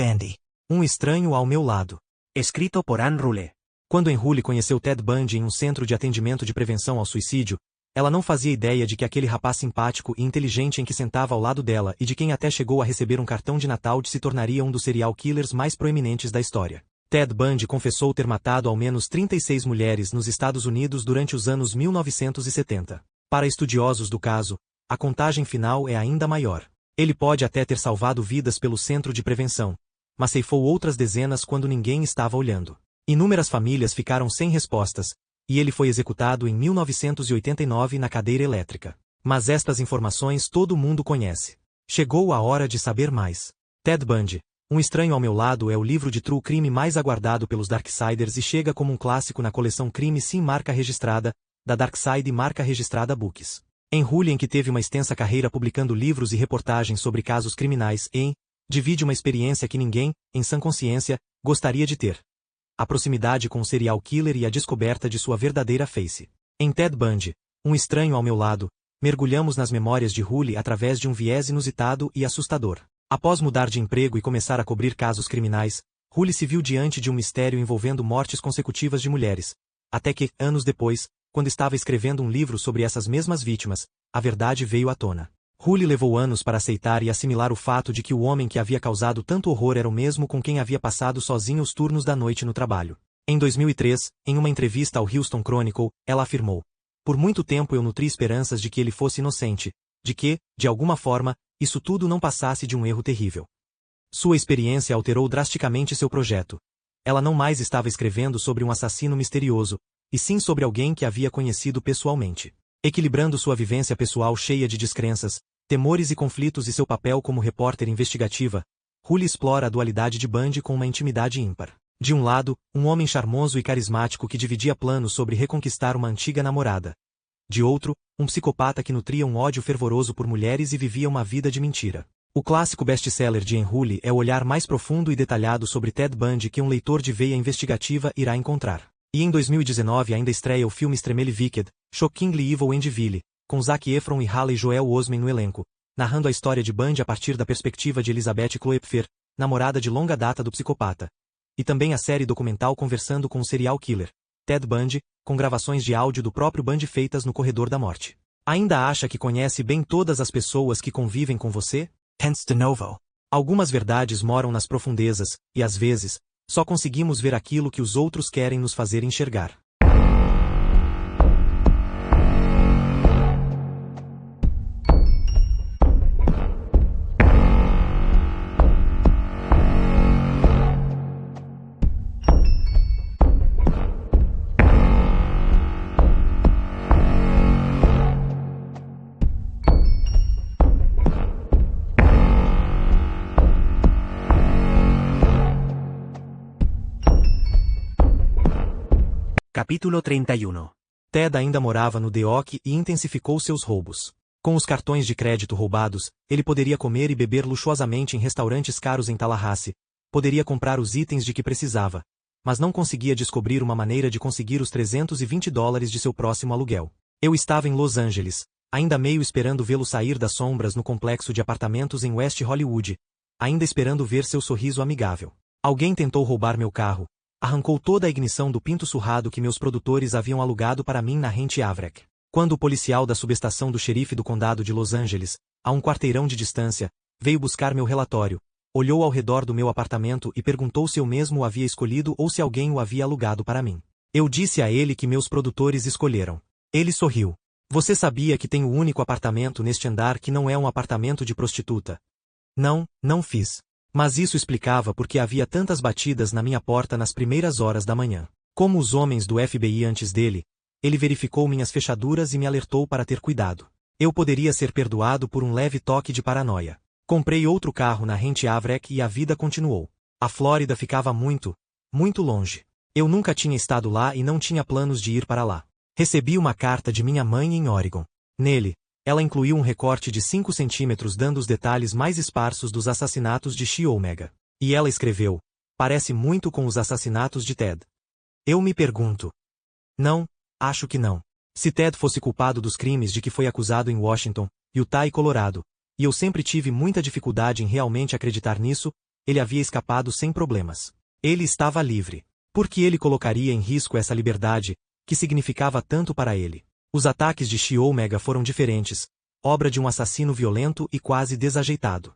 Bundy. Um estranho ao meu lado. Escrito por Anne Rule. Quando Anne Rule conheceu Ted Bundy em um centro de atendimento de prevenção ao suicídio, ela não fazia ideia de que aquele rapaz simpático e inteligente em que sentava ao lado dela e de quem até chegou a receber um cartão de Natal se tornaria um dos serial killers mais proeminentes da história. Ted Bundy confessou ter matado ao menos 36 mulheres nos Estados Unidos durante os anos 1970. Para estudiosos do caso, a contagem final é ainda maior. Ele pode até ter salvado vidas pelo centro de prevenção, mas ceifou outras dezenas quando ninguém estava olhando. Inúmeras famílias ficaram sem respostas, e ele foi executado em 1989 na cadeira elétrica. Mas estas informações todo mundo conhece. Chegou a hora de saber mais. Ted Bundy, Um Estranho ao Meu Lado é o livro de true crime mais aguardado pelos Darksiders e chega como um clássico na coleção Crime Sim Marca Registrada, da Darkside Marca Registrada Books. Anne Rule, em que teve uma extensa carreira publicando livros e reportagens sobre casos criminais, divide uma experiência que ninguém, em sã consciência, gostaria de ter. A proximidade com o serial killer e a descoberta de sua verdadeira face. Em Ted Bundy, Um Estranho ao Meu Lado, mergulhamos nas memórias de Rule através de um viés inusitado e assustador. Após mudar de emprego e começar a cobrir casos criminais, Rule se viu diante de um mistério envolvendo mortes consecutivas de mulheres. Até que, anos depois, quando estava escrevendo um livro sobre essas mesmas vítimas, a verdade veio à tona. Rule levou anos para aceitar e assimilar o fato de que o homem que havia causado tanto horror era o mesmo com quem havia passado sozinho os turnos da noite no trabalho. Em 2003, em uma entrevista ao Houston Chronicle, ela afirmou: "Por muito tempo eu nutri esperanças de que ele fosse inocente, de que, de alguma forma, isso tudo não passasse de um erro terrível." Sua experiência alterou drasticamente seu projeto. Ela não mais estava escrevendo sobre um assassino misterioso, e sim sobre alguém que havia conhecido pessoalmente. Equilibrando sua vivência pessoal cheia de descrenças, temores e conflitos e seu papel como repórter investigativa, Rule explora a dualidade de Bundy com uma intimidade ímpar. De um lado, um homem charmoso e carismático que dividia planos sobre reconquistar uma antiga namorada. De outro, um psicopata que nutria um ódio fervoroso por mulheres e vivia uma vida de mentira. O clássico best-seller de Anne Rule é o olhar mais profundo e detalhado sobre Ted Bundy que um leitor de veia investigativa irá encontrar. E em 2019 ainda estreia o filme Extremely Wicked, Shockingly Evil and Vile, com Zac Efron e Haley Joel Osment no elenco, narrando a história de Bundy a partir da perspectiva de Elizabeth Kloepfer, namorada de longa data do psicopata. E também a série documental Conversando com o Serial Killer, Ted Bundy, com gravações de áudio do próprio Bundy feitas no corredor da morte. Ainda acha que conhece bem todas as pessoas que convivem com você? Hence de novo. Algumas verdades moram nas profundezas, e às vezes, só conseguimos ver aquilo que os outros querem nos fazer enxergar. Capítulo 31. Ted ainda morava no The Oak e intensificou seus roubos. Com os cartões de crédito roubados, ele poderia comer e beber luxuosamente em restaurantes caros em Tallahassee, poderia comprar os itens de que precisava, mas não conseguia descobrir uma maneira de conseguir os $320 de seu próximo aluguel. Eu estava em Los Angeles, ainda meio esperando vê-lo sair das sombras no complexo de apartamentos em West Hollywood, ainda esperando ver seu sorriso amigável. Alguém tentou roubar meu carro. Arrancou toda a ignição do pinto surrado que meus produtores haviam alugado para mim na Rent Avrec. Quando o policial da subestação do xerife do condado de Los Angeles, a um quarteirão de distância, veio buscar meu relatório, olhou ao redor do meu apartamento e perguntou se eu mesmo o havia escolhido ou se alguém o havia alugado para mim. Eu disse a ele que meus produtores escolheram. Ele sorriu. "Você sabia que tem o único apartamento neste andar que não é um apartamento de prostituta?" "Não, não fiz." Mas isso explicava por que havia tantas batidas na minha porta nas primeiras horas da manhã. Como os homens do FBI antes dele, ele verificou minhas fechaduras e me alertou para ter cuidado. Eu poderia ser perdoado por um leve toque de paranoia. Comprei outro carro na Rent Avrec e a vida continuou. A Flórida ficava muito, muito longe. Eu nunca tinha estado lá e não tinha planos de ir para lá. Recebi uma carta de minha mãe em Oregon. Nele, ela incluiu um recorte de 5 centímetros dando os detalhes mais esparsos dos assassinatos de Chi Omega. E ela escreveu: "Parece muito com os assassinatos de Ted." Eu me pergunto. Não, acho que não. Se Ted fosse culpado dos crimes de que foi acusado em Washington, Utah e Colorado, e eu sempre tive muita dificuldade em realmente acreditar nisso, ele havia escapado sem problemas. Ele estava livre. Por que ele colocaria em risco essa liberdade, que significava tanto para ele? Os ataques de Shi Omega foram diferentes, obra de um assassino violento e quase desajeitado.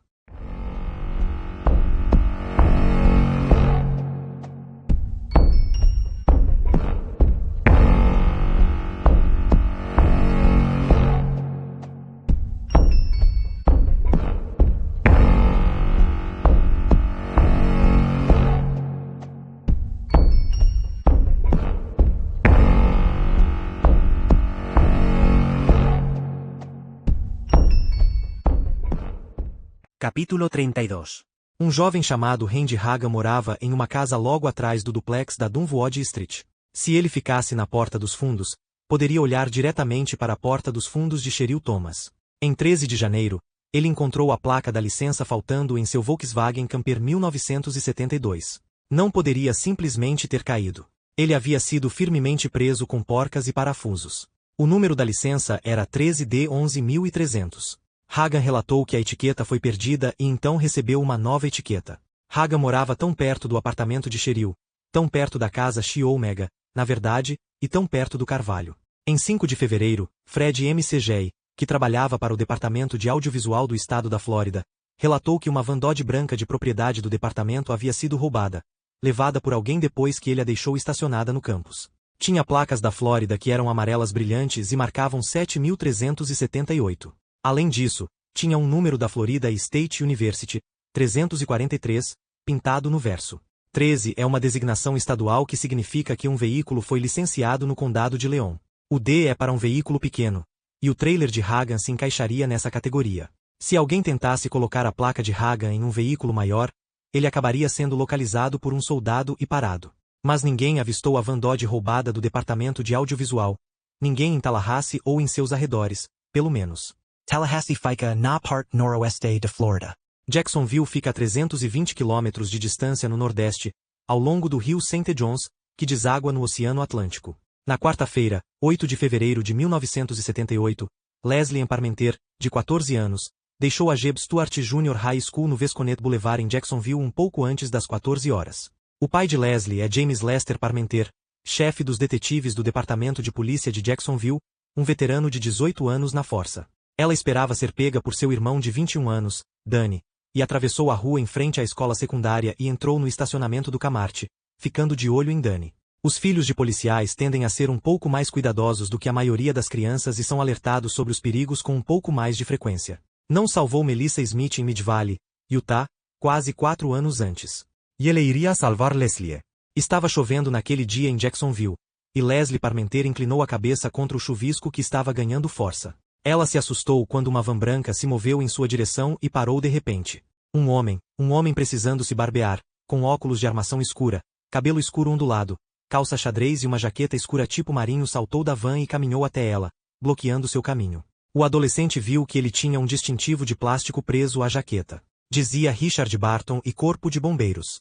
Capítulo 32. Um jovem chamado Randy Hagan morava em uma casa logo atrás do duplex da Dunwoody Street. Se ele ficasse na porta dos fundos, poderia olhar diretamente para a porta dos fundos de Cheryl Thomas. Em 13 de janeiro, ele encontrou a placa da licença faltando em seu Volkswagen Camper 1972. Não poderia simplesmente ter caído. Ele havia sido firmemente preso com porcas e parafusos. O número da licença era 13D11300. Hagan relatou que a etiqueta foi perdida e então recebeu uma nova etiqueta. Hagan morava tão perto do apartamento de Cheryl, tão perto da casa Shi Omega, na verdade, e tão perto do Carvalho. Em 5 de fevereiro, Fred McGee, que trabalhava para o Departamento de Audiovisual do Estado da Flórida, relatou que uma van Dodge branca de propriedade do departamento havia sido roubada, levada por alguém depois que ele a deixou estacionada no campus. Tinha placas da Flórida que eram amarelas brilhantes e marcavam 7.378. Além disso, tinha um número da Florida State University, 343, pintado no verso. 13 é uma designação estadual que significa que um veículo foi licenciado no condado de Leon. O D é para um veículo pequeno, e o trailer de Hagan se encaixaria nessa categoria. Se alguém tentasse colocar a placa de Hagan em um veículo maior, ele acabaria sendo localizado por um soldado e parado. Mas ninguém avistou a van Dodge roubada do departamento de audiovisual. Ninguém em Tallahassee ou em seus arredores, pelo menos. Tallahassee fica na parte noroeste de Flórida. Jacksonville fica a 320 quilômetros de distância no nordeste, ao longo do rio St. Johns, que deságua no Oceano Atlântico. Na quarta-feira, 8 de fevereiro de 1978, Leslie Parmenter, de 14 anos, deixou a Jeb Stuart Junior High School no Vesconet Boulevard em Jacksonville um pouco antes das 14 horas. O pai de Leslie é James Lester Parmenter, chefe dos detetives do Departamento de Polícia de Jacksonville, um veterano de 18 anos na força. Ela esperava ser pega por seu irmão de 21 anos, Danny, e atravessou a rua em frente à escola secundária e entrou no estacionamento do Camarte, ficando de olho em Danny. Os filhos de policiais tendem a ser um pouco mais cuidadosos do que a maioria das crianças e são alertados sobre os perigos com um pouco mais de frequência. Não salvou Melissa Smith em Mid Valley, Utah, quase 4 anos antes. E ele iria salvar Leslie. Estava chovendo naquele dia em Jacksonville, e Leslie Parmenter inclinou a cabeça contra o chuvisco que estava ganhando força. Ela se assustou quando uma van branca se moveu em sua direção e parou de repente. Um homem precisando se barbear, com óculos de armação escura, cabelo escuro ondulado, calça xadrez e uma jaqueta escura tipo marinho saltou da van e caminhou até ela, bloqueando seu caminho. O adolescente viu que ele tinha um distintivo de plástico preso à jaqueta. Dizia Richard Barton e Corpo de Bombeiros.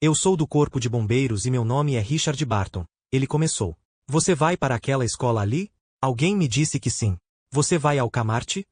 Eu sou do Corpo de Bombeiros e meu nome é Richard Barton, ele começou. Você vai para aquela escola ali? Alguém me disse que sim. Você vai ao Camarte?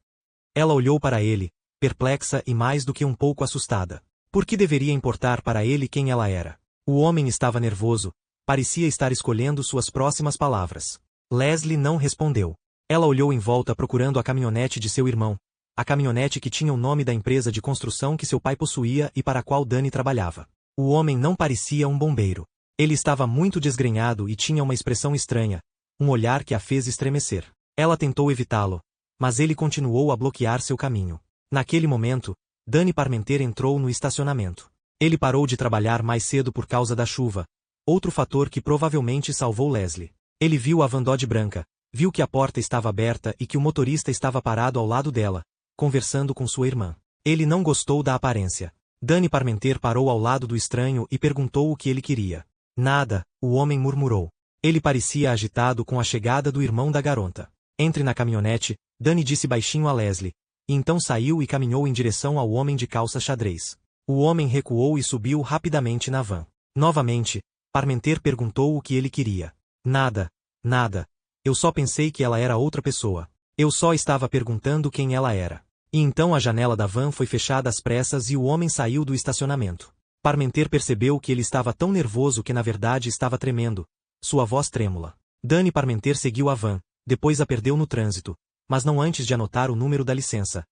Ela olhou para ele, perplexa e mais do que um pouco assustada. Por que deveria importar para ele quem ela era? O homem estava nervoso, parecia estar escolhendo suas próximas palavras. Leslie não respondeu. Ela olhou em volta procurando a caminhonete de seu irmão, a caminhonete que tinha o nome da empresa de construção que seu pai possuía e para a qual Danny trabalhava. O homem não parecia um bombeiro. Ele estava muito desgrenhado e tinha uma expressão estranha, um olhar que a fez estremecer. Ela tentou evitá-lo, mas ele continuou a bloquear seu caminho. Naquele momento, Danny Parmenter entrou no estacionamento. Ele parou de trabalhar mais cedo por causa da chuva, outro fator que provavelmente salvou Leslie. Ele viu a van Dodge branca, viu que a porta estava aberta e que o motorista estava parado ao lado dela, conversando com sua irmã. Ele não gostou da aparência. Danny Parmenter parou ao lado do estranho e perguntou o que ele queria. Nada, o homem murmurou. Ele parecia agitado com a chegada do irmão da garota. Entre na caminhonete, Danny disse baixinho a Leslie, e então saiu e caminhou em direção ao homem de calça xadrez. O homem recuou e subiu rapidamente na van. Novamente, Parmenter perguntou o que ele queria. Nada, nada. Eu só pensei que ela era outra pessoa. Eu só estava perguntando quem ela era. E então a janela da van foi fechada às pressas e o homem saiu do estacionamento. Parmentier percebeu que ele estava tão nervoso que na verdade estava tremendo, sua voz trêmula. Danny Parmentier seguiu a van, depois a perdeu no trânsito, mas não antes de anotar o número da licença.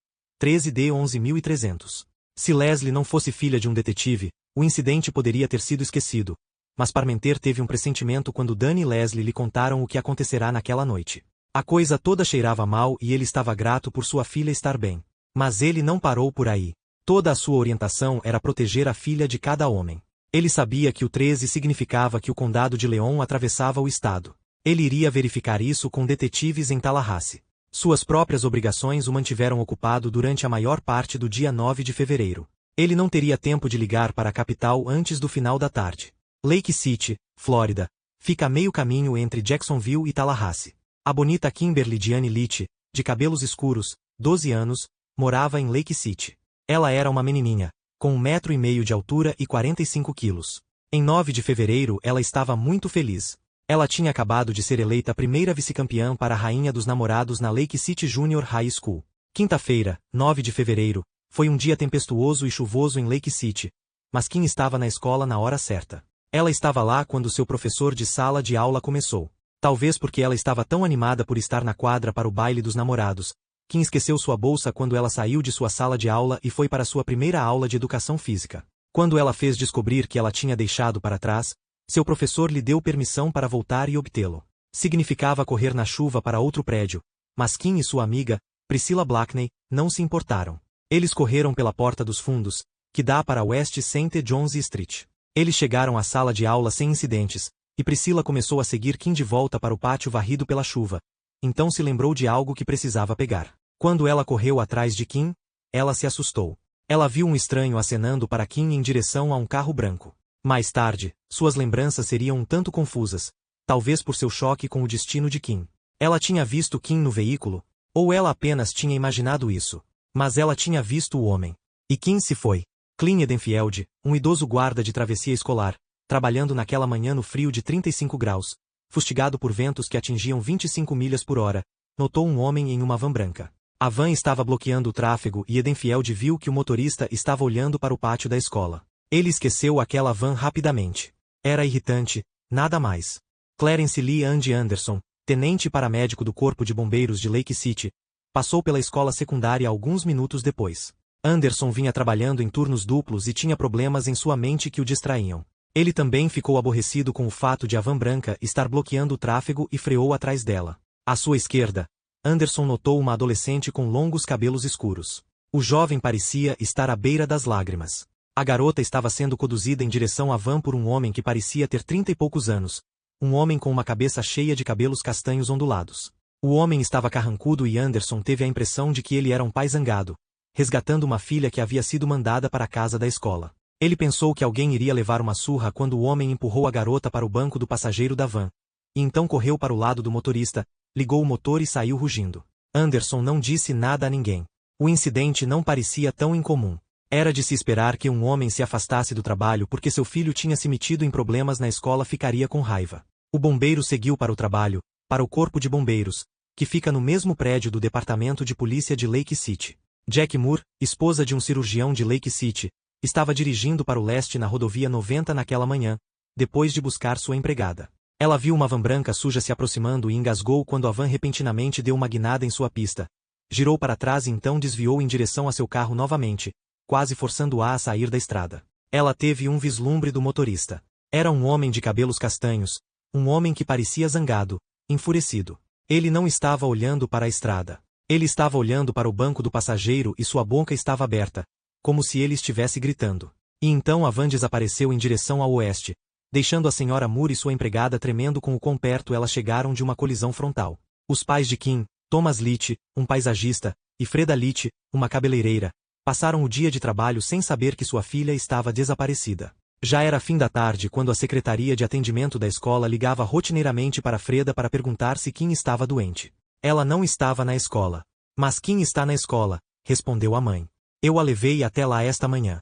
13D 11.300. Se Leslie não fosse filha de um detetive, o incidente poderia ter sido esquecido, mas Parmentier teve um pressentimento quando Danny e Leslie lhe contaram o que acontecerá naquela noite. A coisa toda cheirava mal e ele estava grato por sua filha estar bem. Mas ele não parou por aí. Toda a sua orientação era proteger a filha de cada homem. Ele sabia que o 13 significava que o condado de Leon atravessava o estado. Ele iria verificar isso com detetives em Tallahassee. Suas próprias obrigações o mantiveram ocupado durante a maior parte do dia 9 de fevereiro. Ele não teria tempo de ligar para a capital antes do final da tarde. Lake City, Flórida, fica a meio caminho entre Jacksonville e Tallahassee. A bonita Kimberly Diane Leach, de cabelos escuros, 12 anos, morava em Lake City. Ela era uma menininha, com 1,5 metros de altura e 45 quilos. Em 9 de fevereiro ela estava muito feliz. Ela tinha acabado de ser eleita a primeira vice-campeã para a Rainha dos Namorados na Lake City Junior High School. Quinta-feira, 9 de fevereiro, foi um dia tempestuoso e chuvoso em Lake City, mas Kim estava na escola na hora certa. Ela estava lá quando seu professor de sala de aula começou. Talvez porque ela estava tão animada por estar na quadra para o baile dos namorados, Kim esqueceu sua bolsa quando ela saiu de sua sala de aula e foi para sua primeira aula de educação física. Quando ela fez descobrir que ela tinha deixado para trás, seu professor lhe deu permissão para voltar e obtê-lo. Significava correr na chuva para outro prédio, mas Kim e sua amiga, Priscilla Blackney, não se importaram. Eles correram pela porta dos fundos, que dá para a West St. John's Street. Eles chegaram à sala de aula sem incidentes, e Priscilla começou a seguir Kim de volta para o pátio varrido pela chuva. Então se lembrou de algo que precisava pegar. Quando ela correu atrás de Kim, ela se assustou. Ela viu um estranho acenando para Kim em direção a um carro branco. Mais tarde, suas lembranças seriam um tanto confusas, talvez por seu choque com o destino de Kim. Ela tinha visto Kim no veículo, ou ela apenas tinha imaginado isso. Mas ela tinha visto o homem. E Kim se foi. Clint Edenfield, um idoso guarda de travessia escolar, trabalhando naquela manhã no frio de 35 graus, fustigado por ventos que atingiam 25 milhas por hora, notou um homem em uma van branca. A van estava bloqueando o tráfego e Edenfield viu que o motorista estava olhando para o pátio da escola. Ele esqueceu aquela van rapidamente. Era irritante, nada mais. Clarence Lee Andy Anderson, tenente paramédico do Corpo de Bombeiros de Lake City, passou pela escola secundária alguns minutos depois. Anderson vinha trabalhando em turnos duplos e tinha problemas em sua mente que o distraíam. Ele também ficou aborrecido com o fato de a van branca estar bloqueando o tráfego e freou atrás dela. À sua esquerda, Anderson notou uma adolescente com longos cabelos escuros. O jovem parecia estar à beira das lágrimas. A garota estava sendo conduzida em direção à van por um homem que parecia ter 30 e poucos anos. Um homem com uma cabeça cheia de cabelos castanhos ondulados. O homem estava carrancudo e Anderson teve a impressão de que ele era um pai zangado, resgatando uma filha que havia sido mandada para a casa da escola. Ele pensou que alguém iria levar uma surra quando o homem empurrou a garota para o banco do passageiro da van. E então correu para o lado do motorista, ligou o motor e saiu rugindo. Anderson não disse nada a ninguém. O incidente não parecia tão incomum. Era de se esperar que um homem se afastasse do trabalho porque seu filho tinha se metido em problemas na escola, ficaria com raiva. O bombeiro seguiu para o trabalho, para o corpo de bombeiros, que fica no mesmo prédio do departamento de polícia de Lake City. Jack Moore, esposa de um cirurgião de Lake City, estava dirigindo para o leste na rodovia 90 naquela manhã, depois de buscar sua empregada. Ela viu uma van branca suja se aproximando e engasgou quando a van repentinamente deu uma guinada em sua pista. Girou para trás e então desviou em direção a seu carro novamente, quase forçando-a a sair da estrada. Ela teve um vislumbre do motorista. Era um homem de cabelos castanhos, um homem que parecia zangado, enfurecido. Ele não estava olhando para a estrada. Ele estava olhando para o banco do passageiro e sua boca estava aberta, como se ele estivesse gritando. E então a van desapareceu em direção ao oeste, deixando a senhora Moore e sua empregada tremendo com o quão perto elas chegaram de uma colisão frontal. Os pais de Kim, Thomas Leach, um paisagista, e Freda Leach, uma cabeleireira, passaram o dia de trabalho sem saber que sua filha estava desaparecida. Já era fim da tarde quando a secretaria de atendimento da escola ligava rotineiramente para Freda para perguntar se Kim estava doente. Ela não estava na escola. Mas Kim está na escola, respondeu a mãe. Eu a levei até lá esta manhã.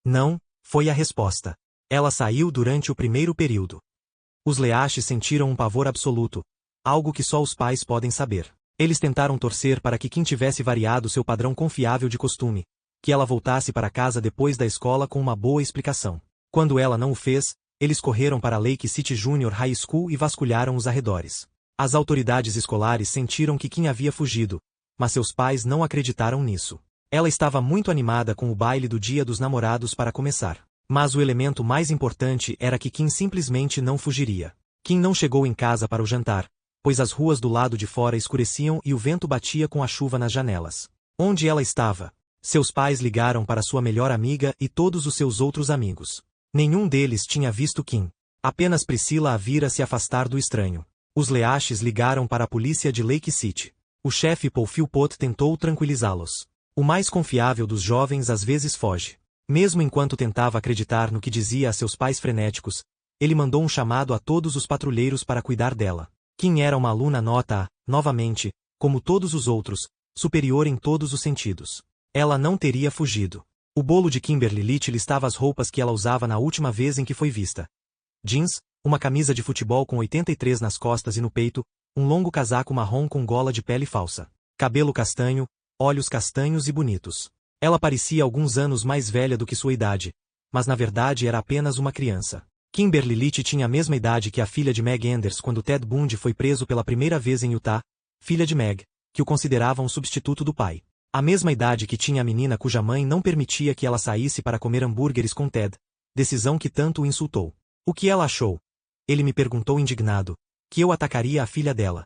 Não, foi a resposta. Ela saiu durante o primeiro período. Os Leach sentiram um pavor absoluto, algo que só os pais podem saber. Eles tentaram torcer para que Kim tivesse variado seu padrão confiável de costume, que ela voltasse para casa depois da escola com uma boa explicação. Quando ela não o fez, eles correram para Lake City Junior High School e vasculharam os arredores. As autoridades escolares sentiram que Kim havia fugido, mas seus pais não acreditaram nisso. Ela estava muito animada com o baile do Dia dos Namorados para começar. Mas o elemento mais importante era que Kim simplesmente não fugiria. Kim não chegou em casa para o jantar, pois as ruas do lado de fora escureciam e o vento batia com a chuva nas janelas. Onde ela estava? Seus pais ligaram para sua melhor amiga e todos os seus outros amigos. Nenhum deles tinha visto Kim. Apenas Priscila a vira se afastar do estranho. Os Leaches ligaram para a polícia de Lake City. O chefe Paul Philpott tentou tranquilizá-los. O mais confiável dos jovens às vezes foge. Mesmo enquanto tentava acreditar no que dizia a seus pais frenéticos, ele mandou um chamado a todos os patrulheiros para cuidar dela. Kim era uma aluna nota A, novamente, como todos os outros, superior em todos os sentidos. Ela não teria fugido. O bolo de Kimberly Little listava as roupas que ela usava na última vez em que foi vista. Jeans, uma camisa de futebol com 83 nas costas e no peito, um longo casaco marrom com gola de pele falsa. Cabelo castanho, olhos castanhos e bonitos. Ela parecia alguns anos mais velha do que sua idade, mas na verdade era apenas uma criança. Kimberly Little tinha a mesma idade que a filha de Meg Enders quando Ted Bundy foi preso pela primeira vez em Utah, filha de Meg, que o considerava um substituto do pai. A mesma idade que tinha a menina cuja mãe não permitia que ela saísse para comer hambúrgueres com Ted, decisão que tanto o insultou. O que ela achou? Ele me perguntou indignado. Que eu atacaria a filha dela.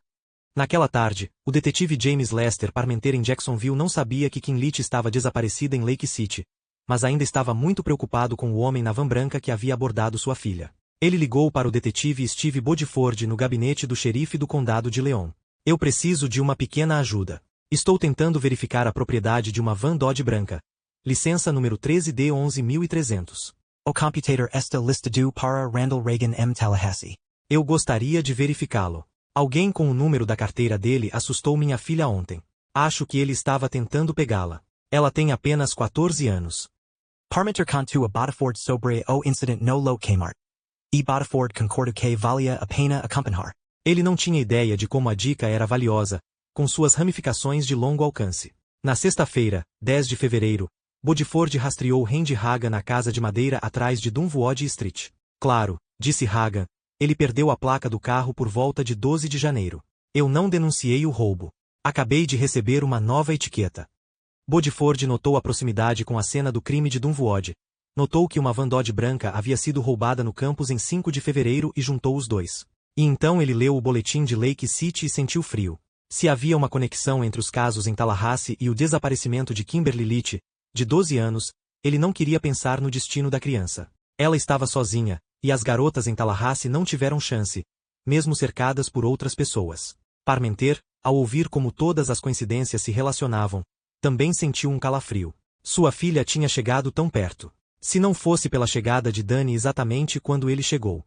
Naquela tarde, o detetive James Lester Parmenter em Jacksonville não sabia que Kim Little estava desaparecida em Lake City, mas ainda estava muito preocupado com o homem na van branca que havia abordado sua filha. Ele ligou para o detetive Steve Bodiford no gabinete do xerife do condado de Leon. Eu preciso de uma pequena ajuda. Estou tentando verificar a propriedade de uma van Dodge branca. Licença número 13D 11.300. O computador está listado para Randall Reagan M. Tallahassee. Eu gostaria de verificá-lo. Alguém com o número da carteira dele assustou minha filha ontem. Acho que ele estava tentando pegá-la. Ela tem apenas 14 anos. Parmenter contou a Bodiford sobre o incident no lo Kmart. E Bodiford concordou que valia a pena acompanhar. Ele não tinha ideia de como a dica era valiosa, com suas ramificações de longo alcance. Na sexta-feira, 10 de fevereiro, Bodiford rastreou Randy Hagan na casa de madeira atrás de Dunwoody Street. Claro, disse Hagan, ele perdeu a placa do carro por volta de 12 de janeiro. Eu não denunciei o roubo. Acabei de receber uma nova etiqueta. Bodiford notou a proximidade com a cena do crime de Dunwoody. Notou que uma van Dodge branca havia sido roubada no campus em 5 de fevereiro e juntou os dois. E então ele leu o boletim de Lake City e sentiu frio. Se havia uma conexão entre os casos em Tallahassee e o desaparecimento de Kimberly Little, de 12 anos, ele não queria pensar no destino da criança. Ela estava sozinha, e as garotas em Tallahassee não tiveram chance, mesmo cercadas por outras pessoas. Parmenter, ao ouvir como todas as coincidências se relacionavam, também sentiu um calafrio. Sua filha tinha chegado tão perto. Se não fosse pela chegada de Danny exatamente quando ele chegou.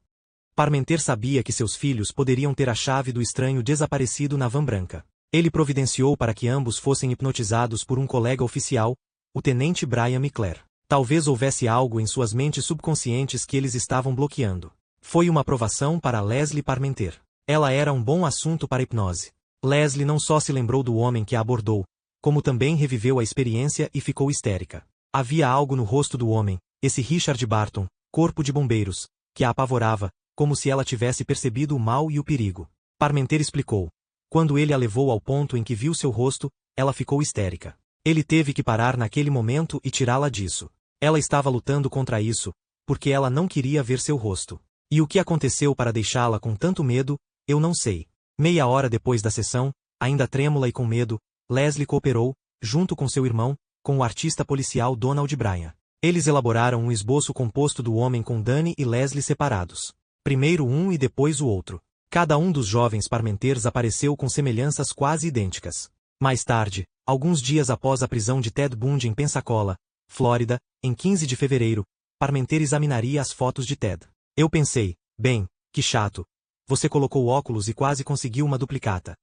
Parmenter sabia que seus filhos poderiam ter a chave do estranho desaparecido na van branca. Ele providenciou para que ambos fossem hipnotizados por um colega oficial, o tenente Brian McClare. Talvez houvesse algo em suas mentes subconscientes que eles estavam bloqueando. Foi uma aprovação para Leslie Parmenter. Ela era um bom assunto para hipnose. Leslie não só se lembrou do homem que a abordou, como também reviveu a experiência e ficou histérica. Havia algo no rosto do homem, esse Richard Barton, corpo de bombeiros, que a apavorava, como se ela tivesse percebido o mal e o perigo. Parmenter explicou. Quando ele a levou ao ponto em que viu seu rosto, ela ficou histérica. Ele teve que parar naquele momento e tirá-la disso. Ela estava lutando contra isso, porque ela não queria ver seu rosto. E o que aconteceu para deixá-la com tanto medo, eu não sei. Meia hora depois da sessão, ainda trêmula e com medo, Leslie cooperou, junto com seu irmão, com o artista policial Donald Bryan. Eles elaboraram um esboço composto do homem com Danny e Leslie separados. Primeiro um e depois o outro. Cada um dos jovens Parmenters apareceu com semelhanças quase idênticas. Mais tarde, alguns dias após a prisão de Ted Bundy em Pensacola, Flórida, em 15 de fevereiro, Parmenter examinaria as fotos de Ted. Eu pensei, bem, que chato. Você colocou óculos e quase conseguiu uma duplicata.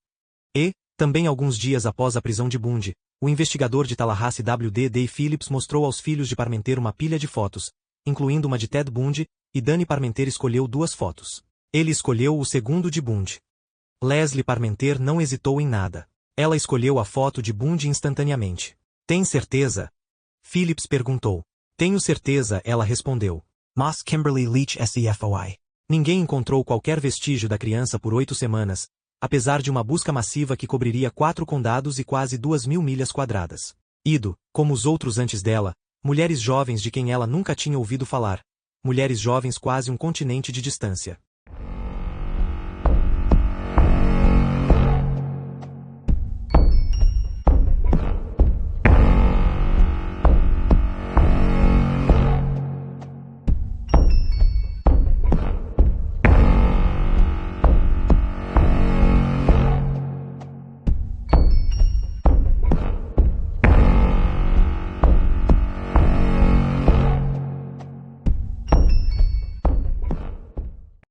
E, também alguns dias após a prisão de Bundy, o investigador de Tallahassee W.D. Day Phillips mostrou aos filhos de Parmenter uma pilha de fotos, incluindo uma de Ted Bundy, e Danny Parmenter escolheu 2 fotos. Ele escolheu o segundo de Bundy. Leslie Parmenter não hesitou em nada. Ela escolheu a foto de Bundy instantaneamente. Tem certeza? Phillips perguntou. Tenho certeza, ela respondeu. Moss Kimberly Leach SEFOI. Ninguém encontrou qualquer vestígio da criança por 8 semanas, apesar de uma busca massiva que cobriria 4 condados e quase 2.000 milhas quadradas. Ido, como os outros antes dela, mulheres jovens de quem ela nunca tinha ouvido falar. Mulheres jovens quase um continente de distância.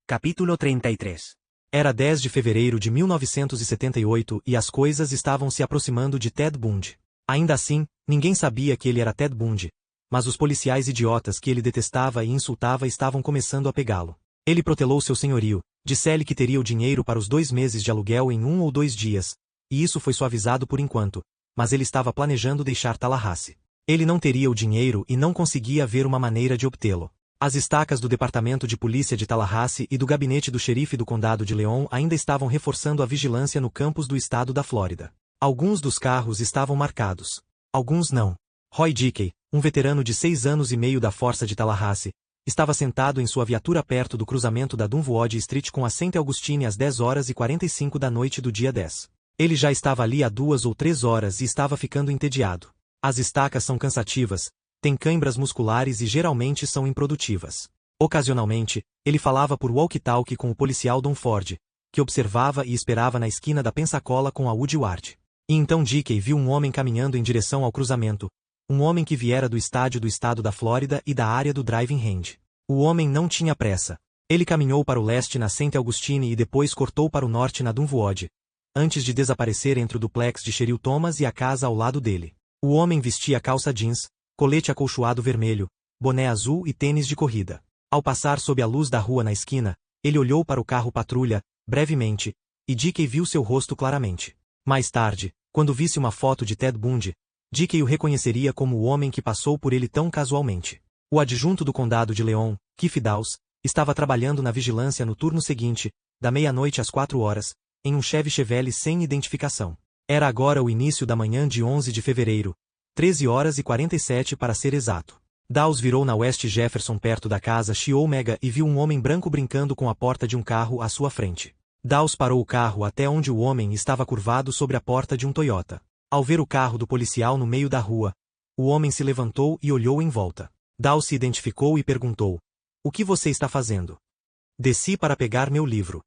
Capítulo 33. Era 10 de fevereiro de 1978 e as coisas estavam se aproximando de Ted Bundy. Ainda assim, ninguém sabia que ele era Ted Bundy, mas os policiais idiotas que ele detestava e insultava estavam começando a pegá-lo. Ele protelou seu senhorio, disse-lhe que teria o dinheiro para os 2 meses de aluguel em 1 ou 2 dias, e isso foi suavizado por enquanto, mas ele estava planejando deixar Tallahassee. Ele não teria o dinheiro e não conseguia ver uma maneira de obtê-lo. As estacas do Departamento de Polícia de Tallahassee e do gabinete do xerife do condado de Leon ainda estavam reforçando a vigilância no campus do estado da Flórida. Alguns dos carros estavam marcados. Alguns não. Roy Dickey, um veterano de 6 anos e meio da força de Tallahassee, estava sentado em sua viatura perto do cruzamento da Dunwoody Street com a St. Augustine às 10h45 da noite do dia 10. Ele já estava ali há 2 ou 3 horas e estava ficando entediado. As estacas são cansativas, têm câimbras musculares e geralmente são improdutivas. Ocasionalmente, ele falava por walkie-talkie com o policial Don Ford, que observava e esperava na esquina da Pensacola com a Woodward. E então Dickey viu um homem caminhando em direção ao cruzamento, um homem que viera do estádio do estado da Flórida e da área do driving range. O homem não tinha pressa. Ele caminhou para o leste na St. Augustine e depois cortou para o norte na Dunwoody, antes de desaparecer entre o duplex de Cheryl Thomas e a casa ao lado dele. O homem vestia calça jeans, colete acolchoado vermelho, boné azul e tênis de corrida. Ao passar sob a luz da rua na esquina, ele olhou para o carro patrulha, brevemente, e Dickey viu seu rosto claramente. Mais tarde, quando visse uma foto de Ted Bundy, Dickey o reconheceria como o homem que passou por ele tão casualmente. O adjunto do condado de Leon, Keith Dawes, estava trabalhando na vigilância no turno seguinte, da meia-noite às 4 horas, em um Chevy Chevelle sem identificação. Era agora o início da manhã de 11 de fevereiro, 13h47 para ser exato. Dawes virou na West Jefferson perto da casa Chi-Omega e viu um homem branco brincando com a porta de um carro à sua frente. Dawes parou o carro até onde o homem estava curvado sobre a porta de um Toyota. Ao ver o carro do policial no meio da rua, o homem se levantou e olhou em volta. Dawes se identificou e perguntou: "O que você está fazendo?" "Desci para pegar meu livro."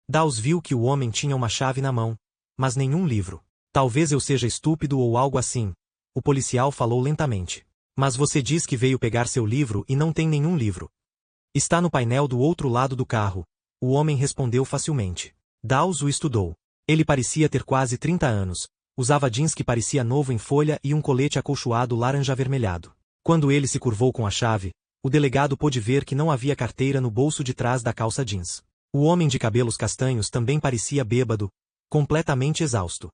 Dawes viu que o homem tinha uma chave na mão, mas nenhum livro. "Talvez eu seja estúpido ou algo assim." O policial falou lentamente. "Mas você diz que veio pegar seu livro e não tem nenhum livro." "Está no painel do outro lado do carro." O homem respondeu facilmente. Dawes o estudou. Ele parecia ter quase 30 anos, usava jeans que parecia novo em folha e um colete acolchoado laranja-avermelhado. Quando ele se curvou com a chave, o delegado pôde ver que não havia carteira no bolso de trás da calça jeans. O homem de cabelos castanhos também parecia bêbado, completamente exausto.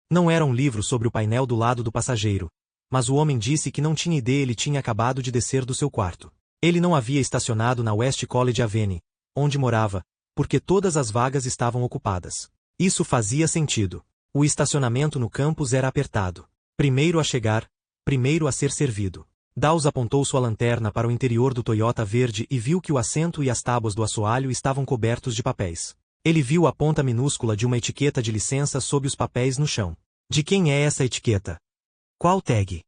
Não era um livro sobre o painel do lado do passageiro, mas o homem disse que não tinha ideia, ele tinha acabado de descer do seu quarto. Ele não havia estacionado na West College Avenue, onde morava, porque todas as vagas estavam ocupadas. Isso fazia sentido. O estacionamento no campus era apertado. Primeiro a chegar, primeiro a ser servido. Dawes apontou sua lanterna para o interior do Toyota verde e viu que o assento e as tábuas do assoalho estavam cobertos de papéis. Ele viu a ponta minúscula de uma etiqueta de licença sob os papéis no chão. De quem é essa etiqueta? Qual tag?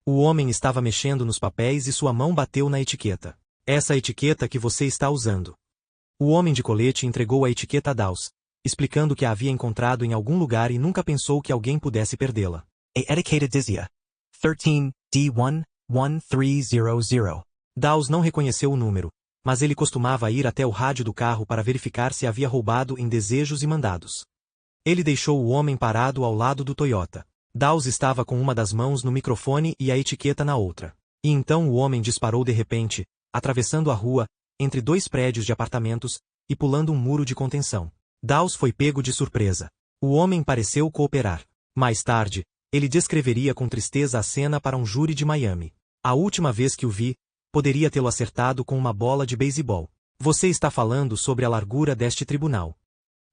O homem estava mexendo nos papéis e sua mão bateu na etiqueta. Essa etiqueta que você está usando. O homem de colete entregou a etiqueta a Dawes, explicando que a havia encontrado em algum lugar e nunca pensou que alguém pudesse perdê-la. A etiqueta dizia 13D11300. Dawes não reconheceu o número, mas ele costumava ir até o rádio do carro para verificar se havia roubado em desejos e mandados. Ele deixou o homem parado ao lado do Toyota. Dawes estava com uma das mãos no microfone e a etiqueta na outra. E então o homem disparou de repente, atravessando a rua, entre 2 prédios de apartamentos, e pulando um muro de contenção. Dawes foi pego de surpresa. O homem pareceu cooperar. Mais tarde, ele descreveria com tristeza a cena para um júri de Miami. A última vez que o vi, poderia tê-lo acertado com uma bola de beisebol. Você está falando sobre a largura deste tribunal.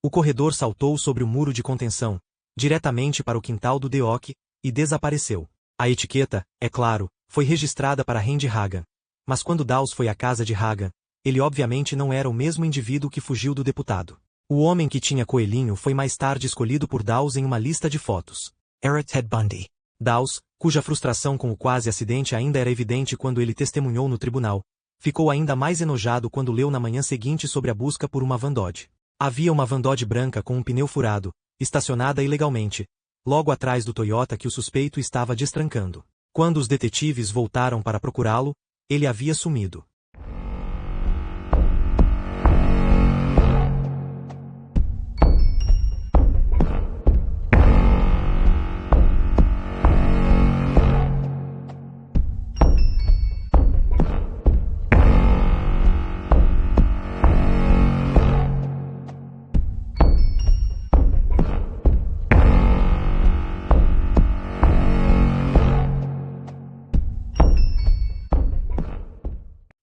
O corredor saltou sobre o muro de contenção, diretamente para o quintal do DeOc, e desapareceu. A etiqueta, é claro, foi registrada para Randy Hagan. Mas quando Dawes foi à casa de Hagan, ele obviamente não era o mesmo indivíduo que fugiu do deputado. O homem que tinha coelhinho foi mais tarde escolhido por Dawes em uma lista de fotos. Era Ted Bundy. Dawes, cuja frustração com o quase acidente ainda era evidente quando ele testemunhou no tribunal, ficou ainda mais enojado quando leu na manhã seguinte sobre a busca por uma Van Dodge. Havia uma Van Dodge branca com um pneu furado, estacionada ilegalmente, logo atrás do Toyota que o suspeito estava destrancando. Quando os detetives voltaram para procurá-lo, ele havia sumido.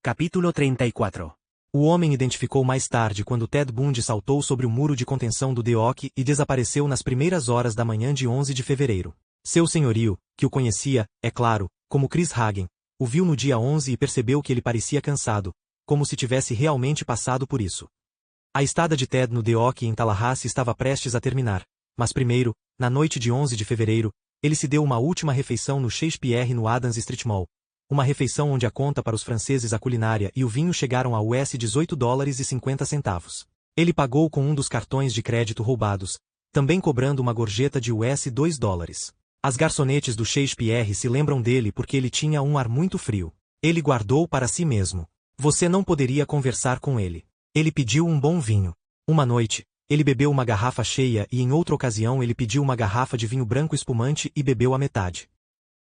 Capítulo 34. O homem identificou mais tarde quando Ted Bundy saltou sobre o muro de contenção do DeOc e desapareceu nas primeiras horas da manhã de 11 de fevereiro. Seu senhorio, que o conhecia, é claro, como Chris Hagen, o viu no dia 11 e percebeu que ele parecia cansado, como se tivesse realmente passado por isso. A estada de Ted no DeOc em Tallahassee estava prestes a terminar, mas primeiro, na noite de 11 de fevereiro, ele se deu uma última refeição no Shakespeare no Adams Street Mall. Uma refeição onde a conta para os franceses a culinária e o vinho chegaram a US $18,50. Ele pagou com um dos cartões de crédito roubados, também cobrando uma gorjeta de US $2. As garçonetes do Shakespeare se lembram dele porque ele tinha um ar muito frio. Ele guardou para si mesmo. Você não poderia conversar com ele. Ele pediu um bom vinho. Uma noite, ele bebeu uma garrafa cheia e em outra ocasião ele pediu uma garrafa de vinho branco espumante e bebeu a metade.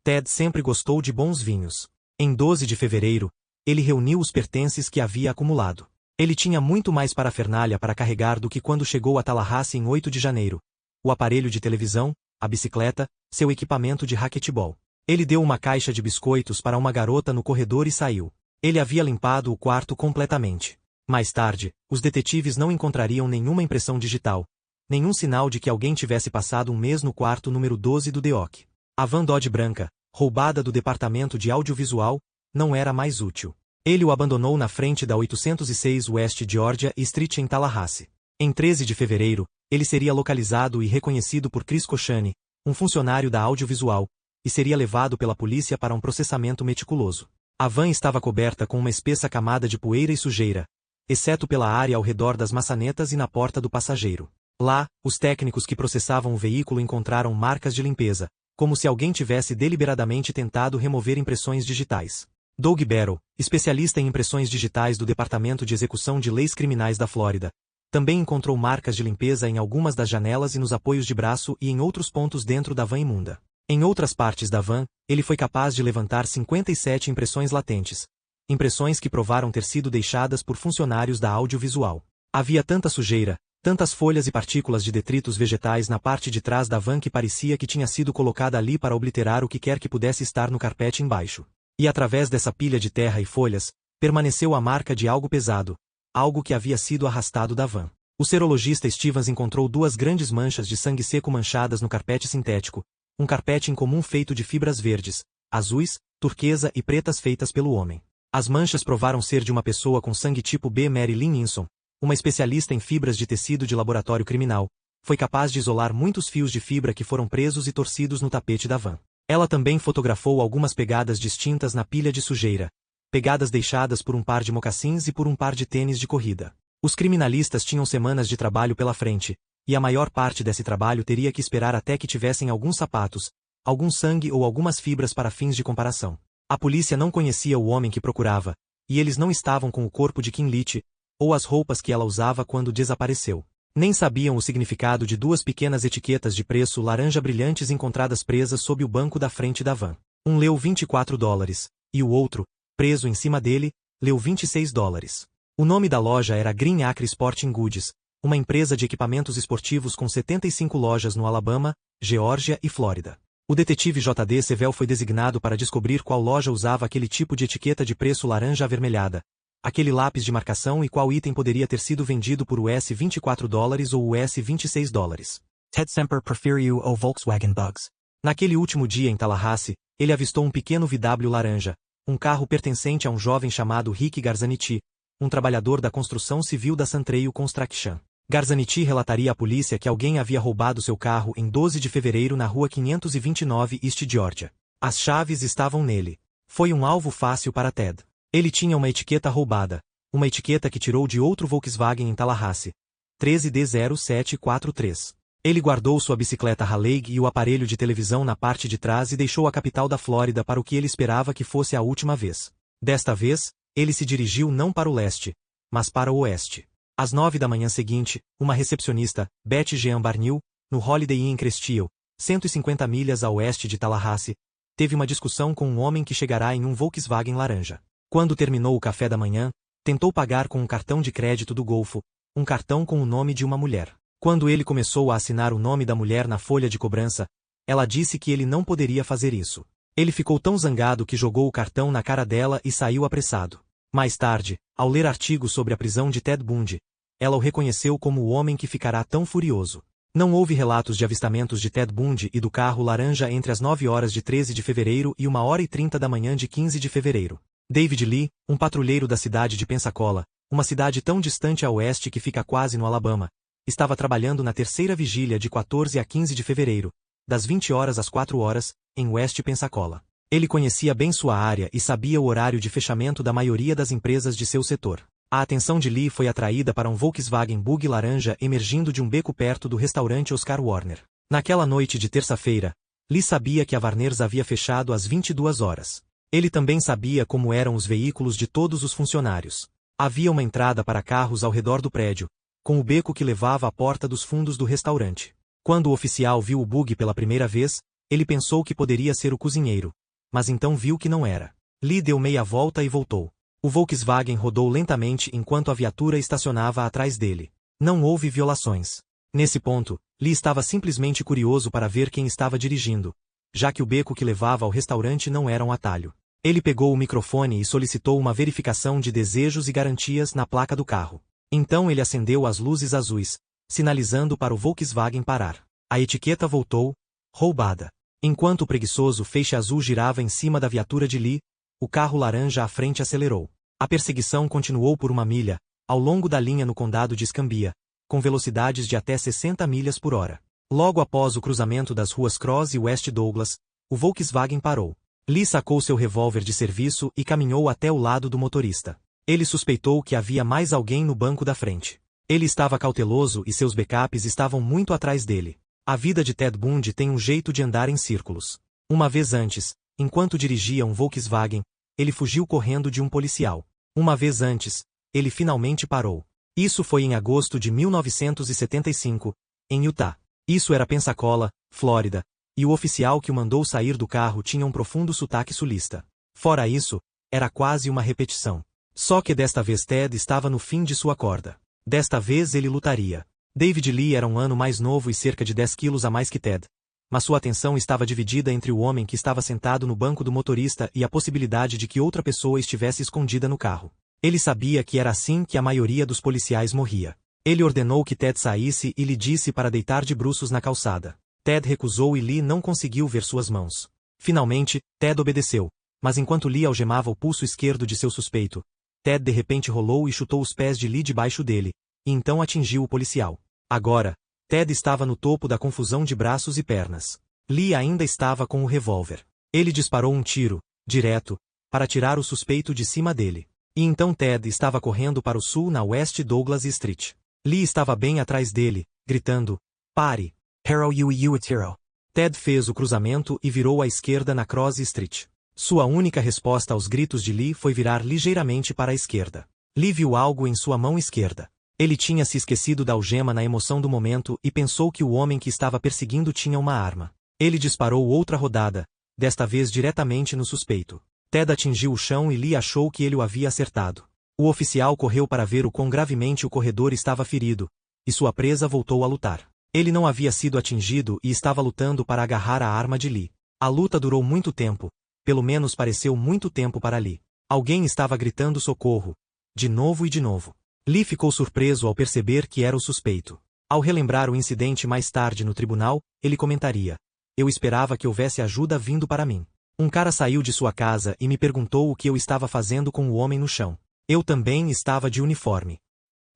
Ted sempre gostou de bons vinhos. Em 12 de fevereiro, ele reuniu os pertences que havia acumulado. Ele tinha muito mais parafernália para carregar do que quando chegou a Tallahassee em 8 de janeiro. O aparelho de televisão, a bicicleta, seu equipamento de raquetebol. Ele deu uma caixa de biscoitos para uma garota no corredor e saiu. Ele havia limpado o quarto completamente. Mais tarde, os detetives não encontrariam nenhuma impressão digital, nenhum sinal de que alguém tivesse passado um mês no quarto número 12 do DeOc. A Van Dodge branca, roubada do departamento de audiovisual, não era mais útil. Ele o abandonou na frente da 806 West Georgia Street em Tallahassee. Em 13 de fevereiro, ele seria localizado e reconhecido por Chris Cochane, um funcionário da audiovisual, e seria levado pela polícia para um processamento meticuloso. A van estava coberta com uma espessa camada de poeira e sujeira, exceto pela área ao redor das maçanetas e na porta do passageiro. Lá, os técnicos que processavam o veículo encontraram marcas de limpeza, como se alguém tivesse deliberadamente tentado remover impressões digitais. Doug Barrow, especialista em impressões digitais do Departamento de Execução de Leis Criminais da Flórida, também encontrou marcas de limpeza em algumas das janelas e nos apoios de braço e em outros pontos dentro da van imunda. Em outras partes da van, ele foi capaz de levantar 57 impressões latentes, impressões que provaram ter sido deixadas por funcionários da audiovisual. Havia tanta sujeira, tantas folhas e partículas de detritos vegetais na parte de trás da van que parecia que tinha sido colocada ali para obliterar o que quer que pudesse estar no carpete embaixo. E através dessa pilha de terra e folhas, permaneceu a marca de algo pesado, algo que havia sido arrastado da van. O serologista Stevens encontrou duas grandes manchas de sangue seco manchadas no carpete sintético, um carpete incomum feito de fibras verdes, azuis, turquesa e pretas feitas pelo homem. As manchas provaram ser de uma pessoa com sangue tipo B. Mary Lynn Inson, uma especialista em fibras de tecido de laboratório criminal, foi capaz de isolar muitos fios de fibra que foram presos e torcidos no tapete da van. Ela também fotografou algumas pegadas distintas na pilha de sujeira, pegadas deixadas por um par de mocassins e por um par de tênis de corrida. Os criminalistas tinham semanas de trabalho pela frente, e a maior parte desse trabalho teria que esperar até que tivessem alguns sapatos, algum sangue ou algumas fibras para fins de comparação. A polícia não conhecia o homem que procurava, e eles não estavam com o corpo de Kim Leach, ou as roupas que ela usava quando desapareceu. Nem sabiam o significado de duas pequenas etiquetas de preço laranja brilhantes encontradas presas sob o banco da frente da van. Um leu $24, e o outro, preso em cima dele, leu $26. O nome da loja era Green Acre Sporting Goods, uma empresa de equipamentos esportivos com 75 lojas no Alabama, Geórgia e Flórida. O detetive J.D. Sevell foi designado para descobrir qual loja usava aquele tipo de etiqueta de preço laranja avermelhada, aquele lápis de marcação e qual item poderia ter sido vendido por US $24 ou US $26. Ted Semper preferiu o Volkswagen Bugs. Naquele último dia em Tallahassee, ele avistou um pequeno VW laranja, um carro pertencente a um jovem chamado Rick Garzaniti, um trabalhador da construção civil da Suntrail Construction. Garzaniti relataria à polícia que alguém havia roubado seu carro em 12 de fevereiro na rua 529 East Georgia. As chaves estavam nele. Foi um alvo fácil para Ted. Ele tinha uma etiqueta roubada, uma etiqueta que tirou de outro Volkswagen em Tallahassee. 13D0743. Ele guardou sua bicicleta Harley e o aparelho de televisão na parte de trás e deixou a capital da Flórida para o que ele esperava que fosse a última vez. Desta vez, ele se dirigiu não para o leste, mas para o oeste. Às 9 da manhã seguinte, uma recepcionista, Betty Jean Barnil, no Holiday Inn em Cresthill, 150 milhas a oeste de Tallahassee, teve uma discussão com um homem que chegará em um Volkswagen laranja. Quando terminou o café da manhã, tentou pagar com um cartão de crédito do Golfo, um cartão com o nome de uma mulher. Quando ele começou a assinar o nome da mulher na folha de cobrança, ela disse que ele não poderia fazer isso. Ele ficou tão zangado que jogou o cartão na cara dela e saiu apressado. Mais tarde, ao ler artigos sobre a prisão de Ted Bundy, ela o reconheceu como o homem que ficará tão furioso. Não houve relatos de avistamentos de Ted Bundy e do carro laranja entre as 9 horas de 13 de fevereiro e 1h30 da manhã de 15 de fevereiro. David Lee, um patrulheiro da cidade de Pensacola, uma cidade tão distante a oeste que fica quase no Alabama, estava trabalhando na terceira vigília de 14 a 15 de fevereiro, das 20 horas às 4 horas, em West Pensacola. Ele conhecia bem sua área e sabia o horário de fechamento da maioria das empresas de seu setor. A atenção de Lee foi atraída para um Volkswagen Bug laranja emergindo de um beco perto do restaurante Oscar Warner. Naquela noite de terça-feira, Lee sabia que a Warner's havia fechado às 22 horas. Ele também sabia como eram os veículos de todos os funcionários. Havia uma entrada para carros ao redor do prédio, com o beco que levava à porta dos fundos do restaurante. Quando o oficial viu o bug pela primeira vez, ele pensou que poderia ser o cozinheiro, mas então viu que não era. Lee deu meia volta e voltou. O Volkswagen rodou lentamente enquanto a viatura estacionava atrás dele. Não houve violações. Nesse ponto, Lee estava simplesmente curioso para ver quem estava dirigindo, já que o beco que levava ao restaurante não era um atalho. Ele pegou o microfone e solicitou uma verificação de desejos e garantias na placa do carro. Então ele acendeu as luzes azuis, sinalizando para o Volkswagen parar. A etiqueta voltou, roubada. Enquanto o preguiçoso feixe azul girava em cima da viatura de Lee, o carro laranja à frente acelerou. A perseguição continuou por 1 milha, ao longo da linha no condado de Escambia, com velocidades de até 60 milhas por hora. Logo após o cruzamento das ruas Cross e West Douglas, o Volkswagen parou. Lee sacou seu revólver de serviço e caminhou até o lado do motorista. Ele suspeitou que havia mais alguém no banco da frente. Ele estava cauteloso e seus backups estavam muito atrás dele. A vida de Ted Bundy tem um jeito de andar em círculos. Uma vez antes, enquanto dirigia um Volkswagen, ele fugiu correndo de um policial. Uma vez antes, ele finalmente parou. Isso foi em agosto de 1975, em Utah. Isso era Pensacola, Flórida, e o oficial que o mandou sair do carro tinha um profundo sotaque sulista. Fora isso, era quase uma repetição. Só que desta vez Ted estava no fim de sua corda. Desta vez ele lutaria. David Lee era um ano mais novo e cerca de 10 quilos a mais que Ted. Mas sua atenção estava dividida entre o homem que estava sentado no banco do motorista e a possibilidade de que outra pessoa estivesse escondida no carro. Ele sabia que era assim que a maioria dos policiais morria. Ele ordenou que Ted saísse e lhe disse para deitar de bruços na calçada. Ted recusou e Lee não conseguiu ver suas mãos. Finalmente, Ted obedeceu, mas enquanto Lee algemava o pulso esquerdo de seu suspeito, Ted de repente rolou e chutou os pés de Lee debaixo dele, e então atingiu o policial. Agora, Ted estava no topo da confusão de braços e pernas. Lee ainda estava com o revólver. Ele disparou um tiro, direto, para tirar o suspeito de cima dele. E então Ted estava correndo para o sul na West Douglas Street. Lee estava bem atrás dele, gritando, "Pare! Hero you hero!" Ted fez o cruzamento e virou à esquerda na Cross Street. Sua única resposta aos gritos de Lee foi virar ligeiramente para a esquerda. Lee viu algo em sua mão esquerda. Ele tinha se esquecido da algema na emoção do momento e pensou que o homem que estava perseguindo tinha uma arma. Ele disparou outra rodada, desta vez diretamente no suspeito. Ted atingiu o chão e Lee achou que ele o havia acertado. O oficial correu para ver o quão gravemente o corredor estava ferido, e sua presa voltou a lutar. Ele não havia sido atingido e estava lutando para agarrar a arma de Lee. A luta durou muito tempo, pelo menos pareceu muito tempo para Lee. Alguém estava gritando socorro, de novo e de novo. Lee ficou surpreso ao perceber que era o suspeito. Ao relembrar o incidente mais tarde no tribunal, ele comentaria: "Eu esperava que houvesse ajuda vindo para mim. Um cara saiu de sua casa e me perguntou o que eu estava fazendo com o homem no chão. Eu também estava de uniforme."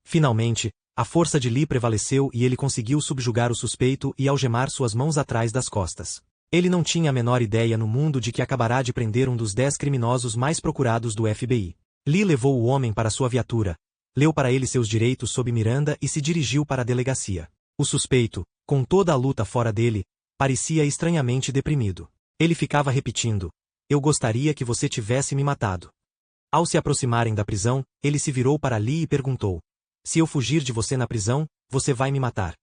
Finalmente, a força de Lee prevaleceu e ele conseguiu subjugar o suspeito e algemar suas mãos atrás das costas. Ele não tinha a menor ideia no mundo de que acabará de prender um dos 10 criminosos mais procurados do FBI. Lee levou o homem para sua viatura, leu para ele seus direitos sob Miranda e se dirigiu para a delegacia. O suspeito, com toda a luta fora dele, parecia estranhamente deprimido. Ele ficava repetindo: "Eu gostaria que você tivesse me matado." Ao se aproximarem da prisão, ele se virou para Lee e perguntou: "Se eu fugir de você na prisão, você vai me matar?"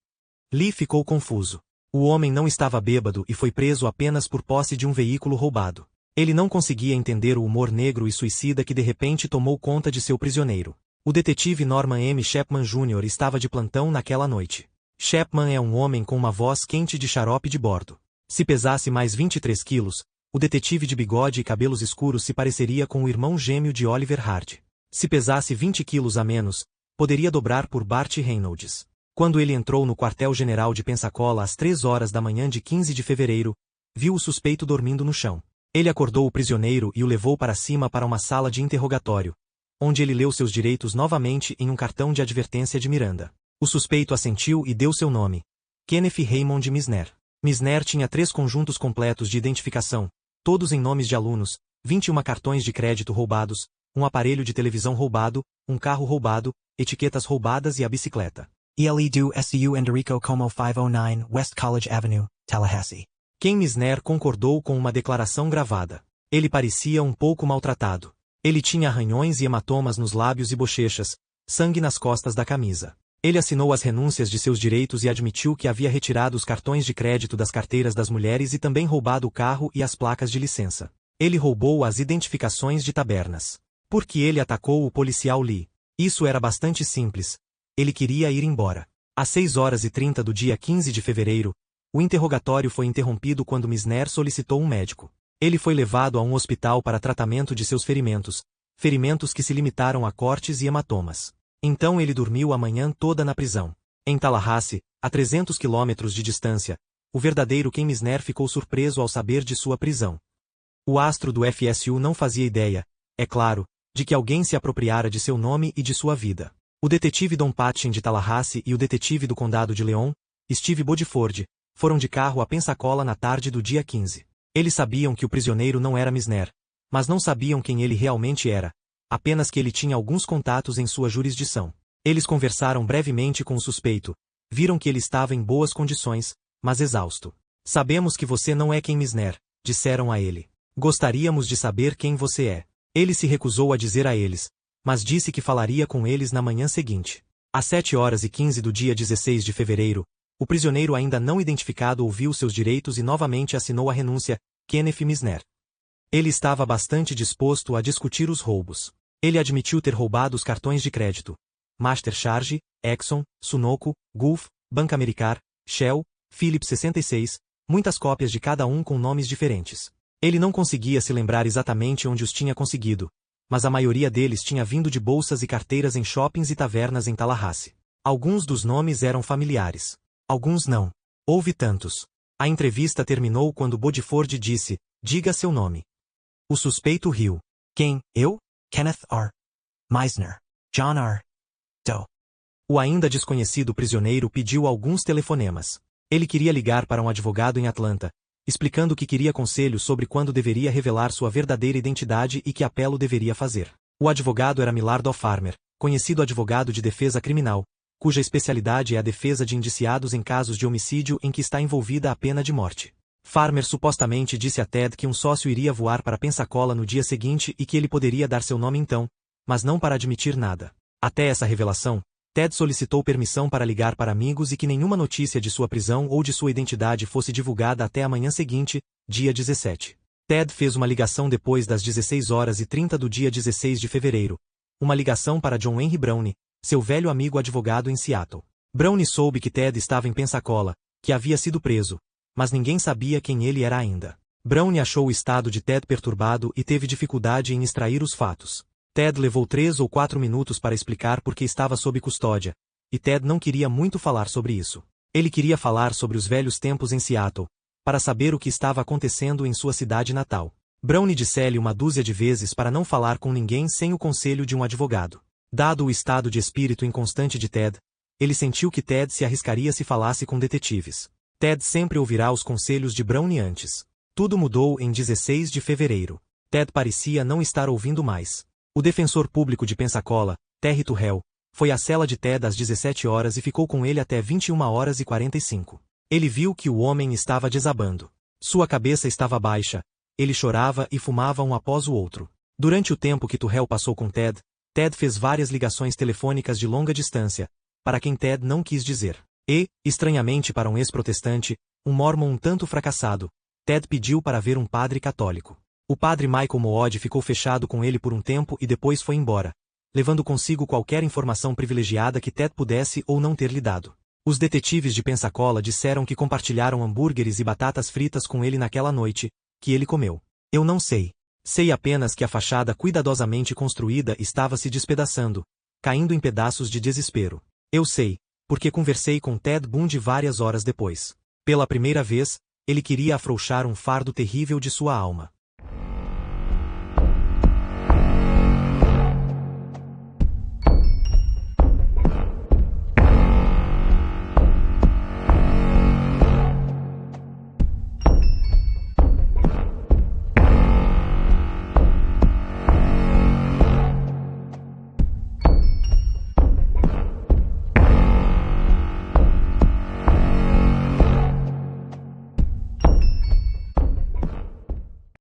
Lee ficou confuso. O homem não estava bêbado e foi preso apenas por posse de um veículo roubado. Ele não conseguia entender o humor negro e suicida que de repente tomou conta de seu prisioneiro. O detetive Norman M. Chapman Jr. estava de plantão naquela noite. Chapman é um homem com uma voz quente de xarope de bordo. Se pesasse mais 23 quilos, o detetive de bigode e cabelos escuros se pareceria com o irmão gêmeo de Oliver Hardy. Se pesasse 20 quilos a menos, poderia dobrar por Bart Reynolds. Quando ele entrou no quartel-general de Pensacola às 3 horas da manhã de 15 de fevereiro, viu o suspeito dormindo no chão. Ele acordou o prisioneiro e o levou para cima para uma sala de interrogatório, onde ele leu seus direitos novamente em um cartão de advertência de Miranda. O suspeito assentiu e deu seu nome: Kenneth Raymond Misner. Misner tinha 3 conjuntos completos de identificação, todos em nomes de alunos, 21 cartões de crédito roubados, um aparelho de televisão roubado, um carro roubado, etiquetas roubadas e a bicicleta. ELE do SU Enderico Como 509 West College Avenue, Tallahassee. Ken Misner concordou com uma declaração gravada. Ele parecia um pouco maltratado. Ele tinha arranhões e hematomas nos lábios e bochechas, sangue nas costas da camisa. Ele assinou as renúncias de seus direitos e admitiu que havia retirado os cartões de crédito das carteiras das mulheres e também roubado o carro e as placas de licença. Ele roubou as identificações de tabernas. Por que ele atacou o policial Lee? Isso era bastante simples. Ele queria ir embora. Às 6h30 do dia 15 de fevereiro, o interrogatório foi interrompido quando Misner solicitou um médico. Ele foi levado a um hospital para tratamento de seus ferimentos que se limitaram a cortes e hematomas. Então ele dormiu a manhã toda na prisão. Em Tallahassee, a 300 quilômetros de distância, o verdadeiro Ken Misner ficou surpreso ao saber de sua prisão. O astro do FSU não fazia ideia, é claro, de que alguém se apropriara de seu nome e de sua vida. O detetive Don Patchen de Tallahassee e o detetive do condado de Leon, Steve Bodiford, foram de carro a Pensacola na tarde do dia 15. Eles sabiam que o prisioneiro não era Misner, mas não sabiam quem ele realmente era, apenas que ele tinha alguns contatos em sua jurisdição. Eles conversaram brevemente com o suspeito, viram que ele estava em boas condições, mas exausto. "Sabemos que você não é Ken Misner", disseram a ele. "Gostaríamos de saber quem você é." Ele se recusou a dizer a eles, mas disse que falaria com eles na manhã seguinte. Às 7h15 do dia 16 de fevereiro, o prisioneiro ainda não identificado ouviu seus direitos e novamente assinou a renúncia: Kenneth Misner. Ele estava bastante disposto a discutir os roubos. Ele admitiu ter roubado os cartões de crédito Master Charge, Exxon, Sunoco, Gulf, Bank Americar, Shell, Phillips 66, muitas cópias de cada um com nomes diferentes. Ele não conseguia se lembrar exatamente onde os tinha conseguido, mas a maioria deles tinha vindo de bolsas e carteiras em shoppings e tavernas em Tallahassee. Alguns dos nomes eram familiares. Alguns não. Houve tantos. A entrevista terminou quando Bodiford disse: "Diga seu nome." O suspeito riu. "Quem? Eu? Kenneth R. Misner. John R. Doe." O ainda desconhecido prisioneiro pediu alguns telefonemas. Ele queria ligar para um advogado em Atlanta, explicando que queria conselhos sobre quando deveria revelar sua verdadeira identidade e que apelo deveria fazer. O advogado era Millard O. Farmer, conhecido advogado de defesa criminal, cuja especialidade é a defesa de indiciados em casos de homicídio em que está envolvida a pena de morte. Farmer supostamente disse a Ted que um sócio iria voar para Pensacola no dia seguinte e que ele poderia dar seu nome então, mas não para admitir nada. Até essa revelação, Ted solicitou permissão para ligar para amigos e que nenhuma notícia de sua prisão ou de sua identidade fosse divulgada até a manhã seguinte, dia 17. Ted fez uma ligação depois das 16h30 do dia 16 de fevereiro. Uma ligação para John Henry Browne, seu velho amigo advogado em Seattle. Brownie soube que Ted estava em Pensacola, que havia sido preso, mas ninguém sabia quem ele era ainda. Brownie achou o estado de Ted perturbado e teve dificuldade em extrair os fatos. Ted levou 3 ou 4 minutos para explicar por que estava sob custódia, e Ted não queria muito falar sobre isso. Ele queria falar sobre os velhos tempos em Seattle, para saber o que estava acontecendo em sua cidade natal. Brownie disse-lhe uma dúzia de vezes para não falar com ninguém sem o conselho de um advogado. Dado o estado de espírito inconstante de Ted, ele sentiu que Ted se arriscaria se falasse com detetives. Ted sempre ouvirá os conselhos de Brownie antes. Tudo mudou em 16 de fevereiro. Ted parecia não estar ouvindo mais. O defensor público de Pensacola, Terry Turrell, foi à cela de Ted às 17 horas e ficou com ele até 21 horas e 45. Ele viu que o homem estava desabando. Sua cabeça estava baixa, ele chorava e fumava um após o outro. Durante o tempo que Turrell passou com Ted, Ted fez várias ligações telefônicas de longa distância, para quem Ted não quis dizer. E, estranhamente para um ex-protestante, um mórmon um tanto fracassado, Ted pediu para ver um padre católico. O padre Michael Mood ficou fechado com ele por um tempo e depois foi embora, levando consigo qualquer informação privilegiada que Ted pudesse ou não ter lhe dado. Os detetives de Pensacola disseram que compartilharam hambúrgueres e batatas fritas com ele naquela noite, que ele comeu. Eu não sei. Sei apenas que a fachada cuidadosamente construída estava se despedaçando, caindo em pedaços de desespero. Eu sei, porque conversei com Ted Bundy várias horas depois. Pela primeira vez, ele queria afrouxar um fardo terrível de sua alma.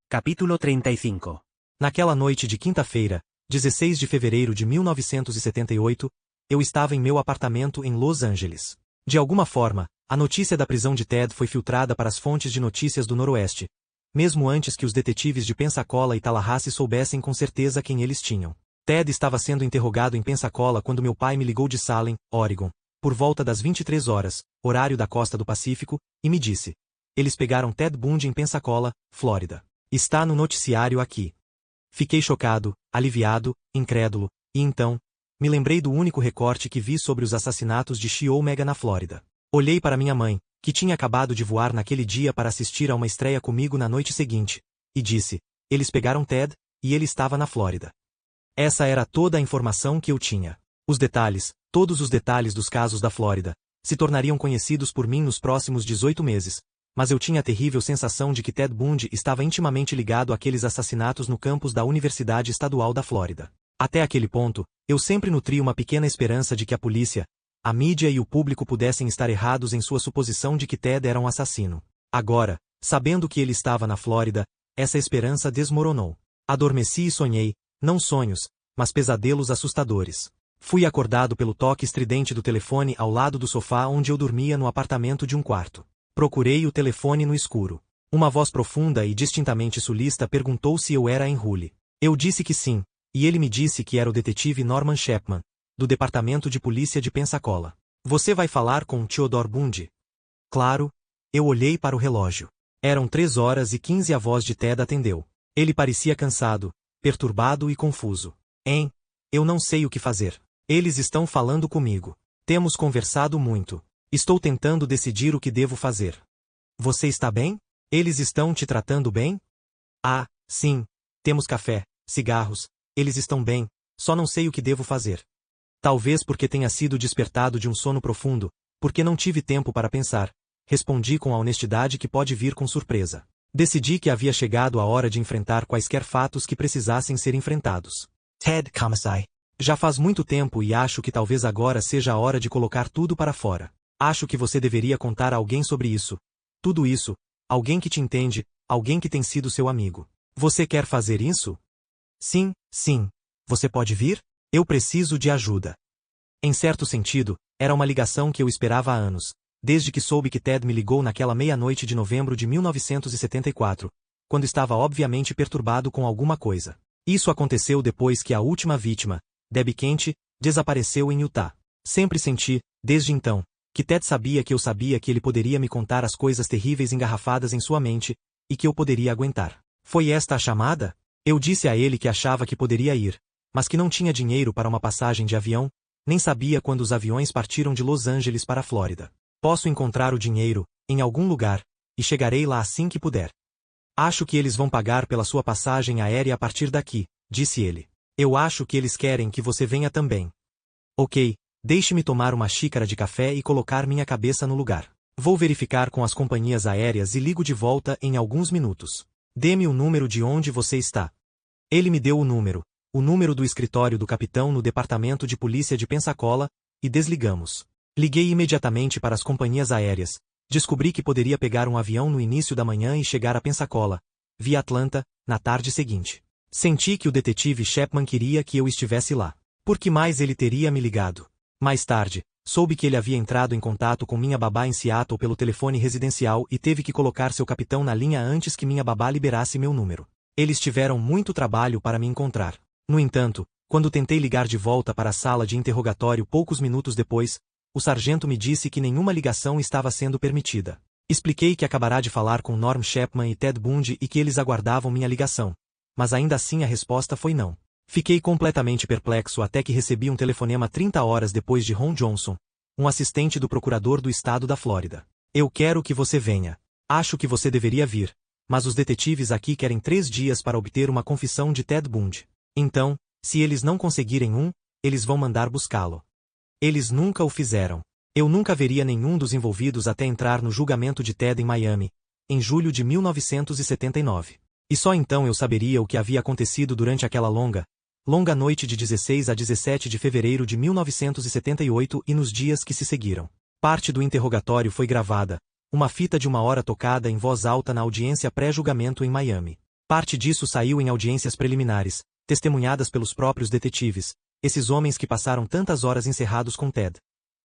Capítulo 35. Naquela noite de quinta-feira, 16 de fevereiro de 1978, eu estava em meu apartamento em Los Angeles. De alguma forma, a notícia da prisão de Ted foi filtrada para as fontes de notícias do Noroeste, mesmo antes que os detetives de Pensacola e Tallahassee soubessem com certeza quem eles tinham. Ted estava sendo interrogado em Pensacola quando meu pai me ligou de Salem, Oregon, por volta das 23 horas, horário da costa do Pacífico, e me disse: eles pegaram Ted Bundy em Pensacola, Flórida. Está no noticiário aqui. Fiquei chocado, aliviado, incrédulo, e então, me lembrei do único recorte que vi sobre os assassinatos de Chi-Omega na Flórida. Olhei para minha mãe, que tinha acabado de voar naquele dia para assistir a uma estreia comigo na noite seguinte, e disse: eles pegaram Ted, e ele estava na Flórida. Essa era toda a informação que eu tinha. Os detalhes, todos os detalhes dos casos da Flórida, se tornariam conhecidos por mim nos próximos 18 meses, mas eu tinha a terrível sensação de que Ted Bundy estava intimamente ligado àqueles assassinatos no campus da Universidade Estadual da Flórida. Até aquele ponto, eu sempre nutri uma pequena esperança de que a polícia, a mídia e o público pudessem estar errados em sua suposição de que Ted era um assassino. Agora, sabendo que ele estava na Flórida, essa esperança desmoronou. Adormeci e sonhei, não sonhos, mas pesadelos assustadores. Fui acordado pelo toque estridente do telefone ao lado do sofá onde eu dormia no apartamento de um quarto. Procurei o telefone no escuro. Uma voz profunda e distintamente sulista perguntou se eu era Henry. Eu disse que sim, e ele me disse que era o detetive Norman Shepman, do Departamento de Polícia de Pensacola. Você vai falar com Theodore Bundy? Claro. Eu olhei para o relógio. Eram 3 horas e 15 e a voz de Ted atendeu. Ele parecia cansado, perturbado e confuso. Hein? Eu não sei o que fazer. Eles estão falando comigo. Temos conversado muito. Estou tentando decidir o que devo fazer. Você está bem? Eles estão te tratando bem? Ah, sim. Temos café, cigarros. Eles estão bem, só não sei o que devo fazer. Talvez porque tenha sido despertado de um sono profundo, porque não tive tempo para pensar. Respondi com a honestidade que pode vir com surpresa. Decidi que havia chegado a hora de enfrentar quaisquer fatos que precisassem ser enfrentados. Ted Kamasai. Já faz muito tempo e acho que talvez agora seja a hora de colocar tudo para fora. Acho que você deveria contar a alguém sobre isso. Tudo isso, alguém que te entende, alguém que tem sido seu amigo. Você quer fazer isso? Sim, sim. Você pode vir? Eu preciso de ajuda. Em certo sentido, era uma ligação que eu esperava há anos, desde que soube que Ted me ligou naquela meia-noite de novembro de 1974, quando estava obviamente perturbado com alguma coisa. Isso aconteceu depois que a última vítima, Debbie Kent, desapareceu em Utah. Sempre senti, desde então, que Ted sabia que eu sabia que ele poderia me contar as coisas terríveis engarrafadas em sua mente, e que eu poderia aguentar. Foi esta a chamada? Eu disse a ele que achava que poderia ir, mas que não tinha dinheiro para uma passagem de avião, nem sabia quando os aviões partiram de Los Angeles para a Flórida. Posso encontrar o dinheiro, em algum lugar, e chegarei lá assim que puder. Acho que eles vão pagar pela sua passagem aérea a partir daqui, disse ele. Eu acho que eles querem que você venha também. Ok, deixe-me tomar uma xícara de café e colocar minha cabeça no lugar. Vou verificar com as companhias aéreas e ligo de volta em alguns minutos. Dê-me o número de onde você está. Ele me deu o número do escritório do capitão no departamento de polícia de Pensacola, e desligamos. Liguei imediatamente para as companhias aéreas. Descobri que poderia pegar um avião no início da manhã e chegar a Pensacola, via Atlanta, na tarde seguinte. Senti que o detetive Chapman queria que eu estivesse lá. Por que mais ele teria me ligado? Mais tarde, soube que ele havia entrado em contato com minha babá em Seattle pelo telefone residencial e teve que colocar seu capitão na linha antes que minha babá liberasse meu número. Eles tiveram muito trabalho para me encontrar. No entanto, quando tentei ligar de volta para a sala de interrogatório poucos minutos depois, o sargento me disse que nenhuma ligação estava sendo permitida. Expliquei que acabará de falar com Norm Chapman e Ted Bundy e que eles aguardavam minha ligação. Mas ainda assim a resposta foi não. Fiquei completamente perplexo até que recebi um telefonema 30 horas depois de Ron Johnson, um assistente do procurador do estado da Flórida. Eu quero que você venha. Acho que você deveria vir, mas os detetives aqui querem 3 dias para obter uma confissão de Ted Bundy. Então, se eles não conseguirem eles vão mandar buscá-lo. Eles nunca o fizeram. Eu nunca veria nenhum dos envolvidos até entrar no julgamento de Ted em Miami, em julho de 1979. E só então eu saberia o que havia acontecido durante aquela longa noite de 16 a 17 de fevereiro de 1978 e nos dias que se seguiram. Parte do interrogatório foi gravada, uma fita de 1 hora tocada em voz alta na audiência pré-julgamento em Miami. Parte disso saiu em audiências preliminares, testemunhadas pelos próprios detetives, esses homens que passaram tantas horas encerrados com Ted.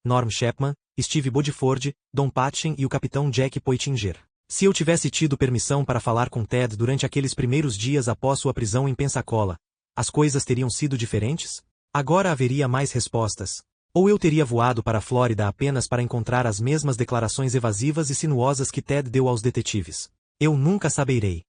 Norm Chapman, Steve Bodford, Don Patchen e o capitão Jack Poitinger. Se eu tivesse tido permissão para falar com Ted durante aqueles primeiros dias após sua prisão em Pensacola, as coisas teriam sido diferentes? Agora haveria mais respostas. Ou eu teria voado para a Flórida apenas para encontrar as mesmas declarações evasivas e sinuosas que Ted deu aos detetives. Eu nunca saberei.